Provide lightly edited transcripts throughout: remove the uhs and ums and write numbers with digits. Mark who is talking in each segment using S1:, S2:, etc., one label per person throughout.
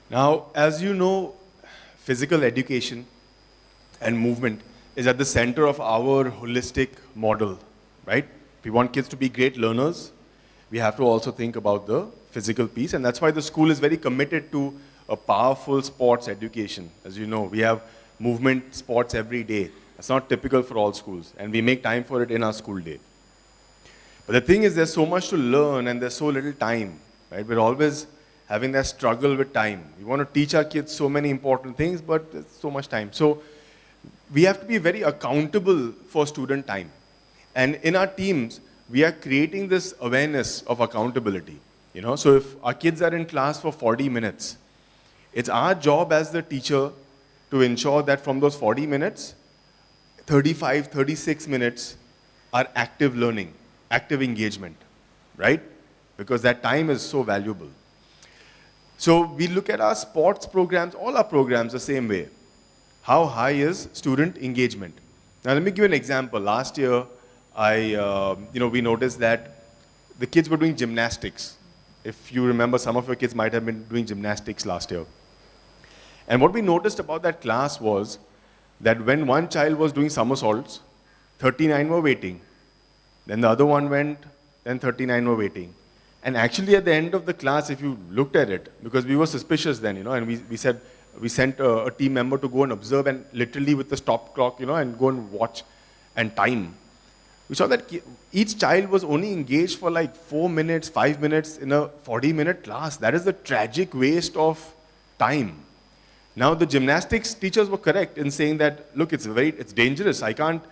S1: Now, as you know, physical education and movement is at the center of our holistic model, right? If we want kids to be great learners, we have to also think about the physical piece, and that's why the school is very committed to a powerful sports education. As you know, we have movement sports every day. That's not typical for all schools, and we make time for it in our school day. But the thing is, there's so much to learn and there's so little time, right? We're always having that struggle with time. We want to teach our kids so many important things, but there's so much time. So we have to be very accountable for student time. And in our teams, we are creating this awareness of accountability. So if our kids are in class for 40 minutes, it's our job as the teacher to ensure that from those 40 minutes, 35, 36 minutes are active learning, active engagement, right? Because that time is so valuable. So we look at our sports programs, all our programs the same way. How high is student engagement? Now let me give you an example. Last year, we noticed that the kids were doing gymnastics. If you remember, some of your kids might have been doing gymnastics last year. And what we noticed about that class was that when one child was doing somersaults, 39 were waiting. Then the other one went, then 39 were waiting. And actually at the end of the class, if you looked at it, because we were suspicious then, and we said, we sent a team member to go and observe and literally with the stop clock, and go and watch and time. We saw that each child was only engaged for like 4 minutes, 5 minutes in a 40-minute class. That is the tragic waste of time. Now the gymnastics teachers were correct in saying that, look, it's dangerous. I can't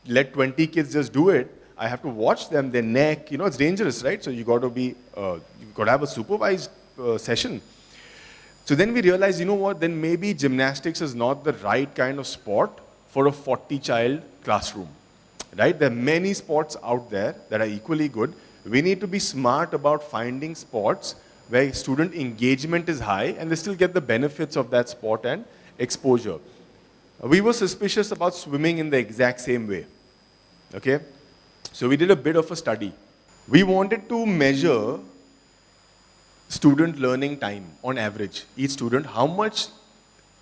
S1: let 20 kids just do it. I have to watch them, their neck, it's dangerous, right? So you got to have a supervised session. So then we realized, then maybe gymnastics is not the right kind of sport for a 40-child classroom, right? There are many sports out there that are equally good. We need to be smart about finding sports where student engagement is high and they still get the benefits of that sport and exposure. We were suspicious about swimming in the exact same way, okay? So we did a bit of a study. We wanted to measure student learning time on average. Each student, how much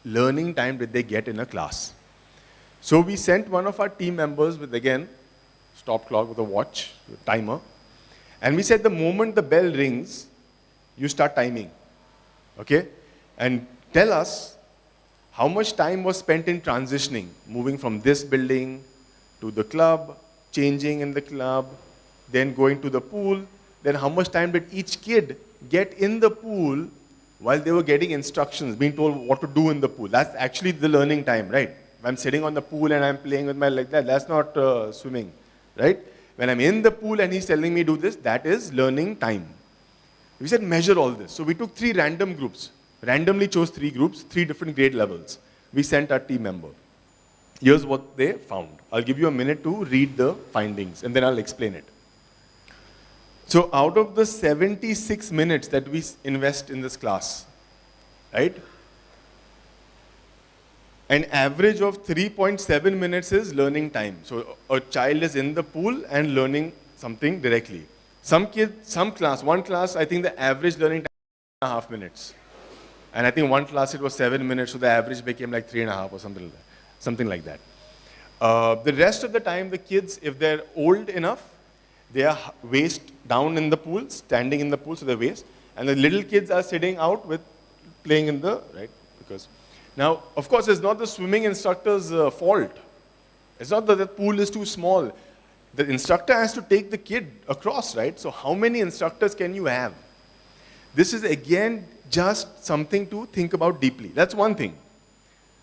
S1: learning time did they get in a class? So we sent one of our team members with, again, stop clock with a watch, a timer, and we said the moment the bell rings, you start timing, okay? And tell us how much time was spent in transitioning, moving from this building to the club, changing in the club, then going to the pool, then how much time did each kid get in the pool while they were getting instructions, being told what to do in the pool. That's actually the learning time, right? If I'm sitting on the pool and I'm playing with my leg, that's not swimming, right? When I'm in the pool and he's telling me do this, that is learning time. We said measure all this. So we took 3 random groups, randomly chose 3 groups, 3 different grade levels. We sent our team member. Here's what they found. I'll give you a minute to read the findings and then I'll explain it. So out of the 76 minutes that we invest in this class, right? An average of 3.7 minutes is learning time. So a child is in the pool and learning something directly. One class, I think the average learning time was 3.5 minutes. And I think one class it was 7 minutes, so the average became like 3.5 or something like that. The rest of the time, the kids, if they're old enough, they are waist down in the pool, standing in the pool, so they're waist. And the little kids are sitting out with playing in the, right? Because now, of course, it's not the swimming instructor's fault. It's not that the pool is too small. The instructor has to take the kid across, right? So how many instructors can you have? This is, again, just something to think about deeply. That's one thing.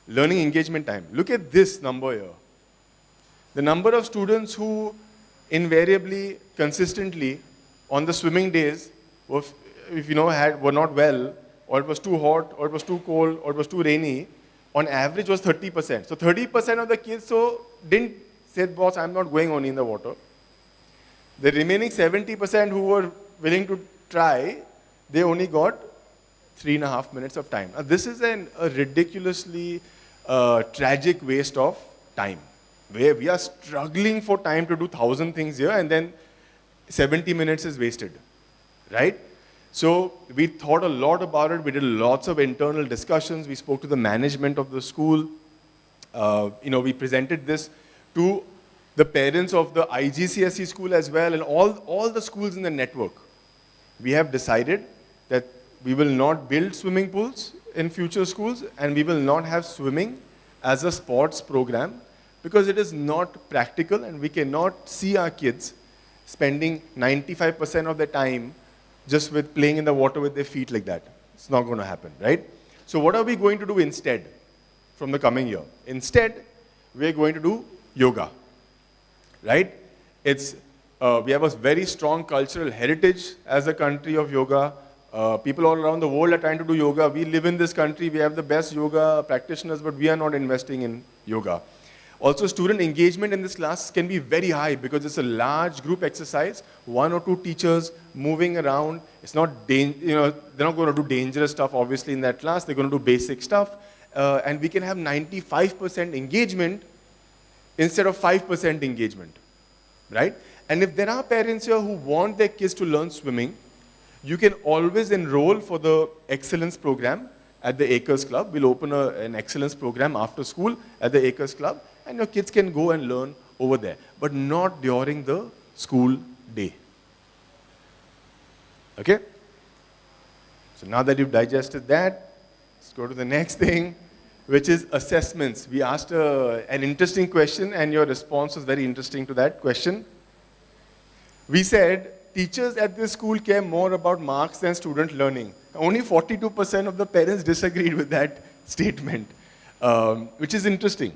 S1: Learning engagement time. Look at this number here. The number of students who invariably, consistently, on the swimming days, were not well, or it was too hot, or it was too cold, or it was too rainy, on average was 30%. So 30% of the kids didn't say, boss, I'm not going only in the water. The remaining 70% who were willing to try, they only got 3.5 minutes of time. Now, this is a ridiculously tragic waste of time, where we are struggling for time to do 1,000 things here and then 70 minutes is wasted, right? So we thought a lot about it. We did lots of internal discussions. We spoke to the management of the school. We presented this to the parents of the IGCSE school as well, and all the schools in the network. We have decided that we will not build swimming pools in future schools, and we will not have swimming as a sports program because it is not practical, and we cannot see our kids spending 95% of their time just with playing in the water with their feet like that. It's not going to happen, right? So what are we going to do instead from the coming year? Instead, we're going to do yoga, right? We have a very strong cultural heritage as a country of yoga. People all around the world are trying to do yoga. We live in this country. We have the best yoga practitioners, but we are not investing in yoga. Also, student engagement in this class can be very high because it's a large group exercise, 1 or 2 teachers moving around. It's not, they're not going to do dangerous stuff, obviously, in that class. They're going to do basic stuff. And we can have 95% engagement instead of 5% engagement, right? And if there are parents here who want their kids to learn swimming, you can always enroll for the excellence program at the Acres Club. We'll open an excellence program after school at the Acres Club, and your kids can go and learn over there, but not during the school day. Okay? So now that you've digested that, let's go to the next thing, which is assessments. We asked an interesting question, and your response was very interesting to that question. We said, teachers at this school care more about marks than student learning. Only 42% of the parents disagreed with that statement, which is interesting.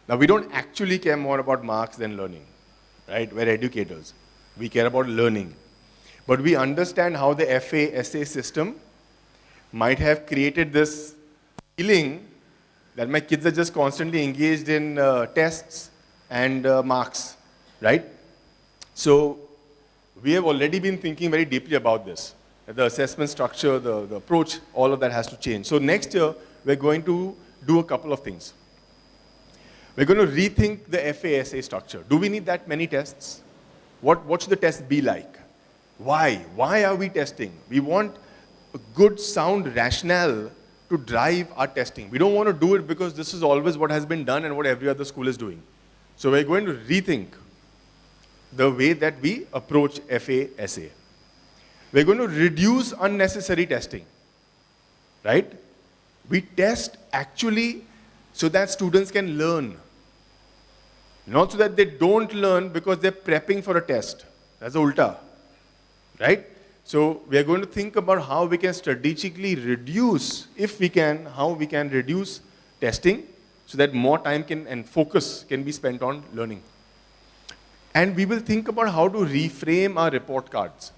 S1: Now, we don't actually care more about marks than learning, right? We're educators. We care about learning. But we understand how the FA-SA system might have created this feeling that my kids are just constantly engaged in tests and marks, right? So we have already been thinking very deeply about this. The assessment structure, the approach, all of that has to change. So next year, we're going to do a couple of things. We're going to rethink the FA-SA structure. Do we need that many tests? What should the test be like? Why? Why are we testing? We want a good, sound rationale to drive our testing. We don't want to do it because this is always what has been done and what every other school is doing. So we're going to rethink the way that we approach FA-SA. We're going to reduce unnecessary testing, right? We test actually so that students can learn. Not so that they don't learn because they're prepping for a test. That's the ulta, right? So we are going to think about how we can strategically reduce, if we can, how we can reduce testing so that more time and focus can be spent on learning. And we will think about how to reframe our report cards.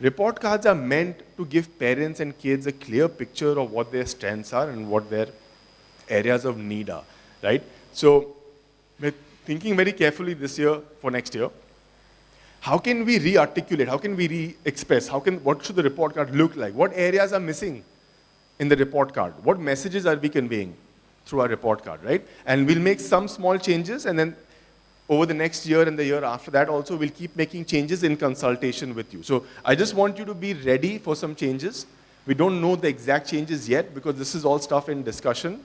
S1: Report cards are meant to give parents and kids a clear picture of what their strengths are and what their areas of need are, right? So we're thinking very carefully this year for next year. How can we re-articulate? How can we re-express? What should the report card look like? What areas are missing in the report card? What messages are we conveying through our report card, right? And we'll make some small changes, and then over the next year and the year after that also, we'll keep making changes in consultation with you. So I just want you to be ready for some changes. We don't know the exact changes yet because this is all stuff in discussion,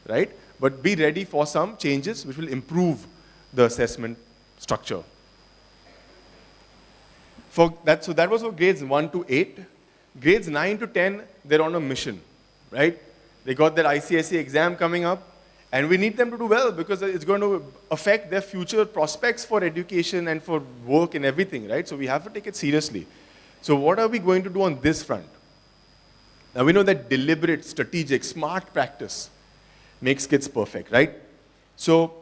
S1: right? But be ready for some changes which will improve the assessment structure. So that was for grades 1 to 8. Grades 9 to 10, they're on a mission, right? They got their ICSE exam coming up, and we need them to do well because it's going to affect their future prospects for education and for work and everything, right? So we have to take it seriously. So what are we going to do on this front? Now we know that deliberate, strategic, smart practice makes kids perfect, right? So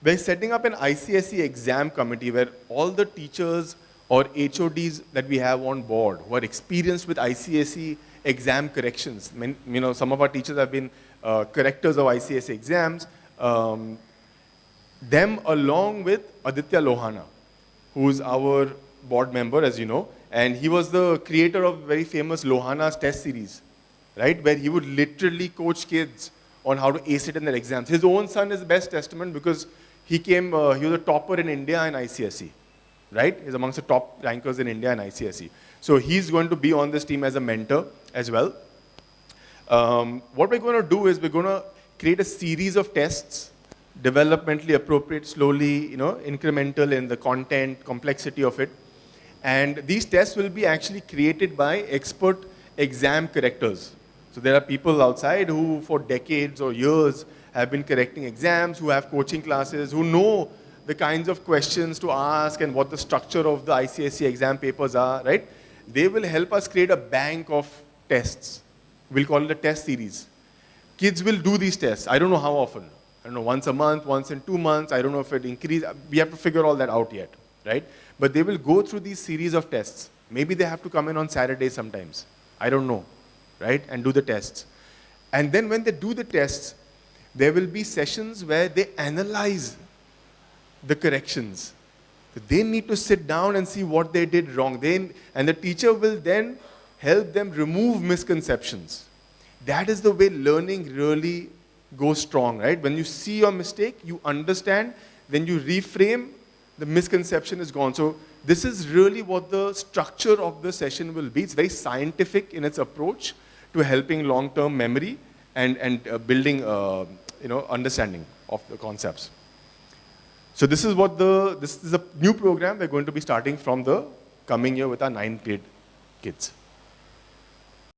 S1: we're setting up an ICSE exam committee where all the teachers or HODs that we have on board who are experienced with ICSE exam corrections. Some of our teachers have been correctors of ICSE exams. Them along with Aditya Lohana, who's our board member, as you know, and he was the creator of very famous Lohana's test series, right? Where he would literally coach kids on how to ace it in their exams. His own son is the best testament because he was a topper in India in ICSE. Right? He's amongst the top rankers in India in ICSE. So he's going to be on this team as a mentor as well. What we're going to do is we're going to create a series of tests, developmentally appropriate, slowly, incremental in the content, complexity of it. And these tests will be actually created by expert exam correctors. So there are people outside who for decades or years have been correcting exams, who have coaching classes, who know the kinds of questions to ask and what the structure of the ICSE exam papers are, right? They will help us create a bank of tests. We'll call it a test series. Kids will do these tests. I don't know how often. I don't know, once a month, once in 2 months. I don't know if it increases. We have to figure all that out yet, right? But they will go through these series of tests. Maybe they have to come in on Saturdays sometimes. I don't know, right? And do the tests. And then when they do the tests, there will be sessions where they analyze the corrections. So they need to sit down and see what they did wrong. And the teacher will then help them remove misconceptions. That is the way learning really goes strong, right? When you see your mistake, you understand, then you reframe, the misconception is gone. So this is really what the structure of the session will be. It's very scientific in its approach to helping long-term memory and building understanding of the concepts. So this is this is a new program we're going to be starting from the coming year with our 9th grade kids.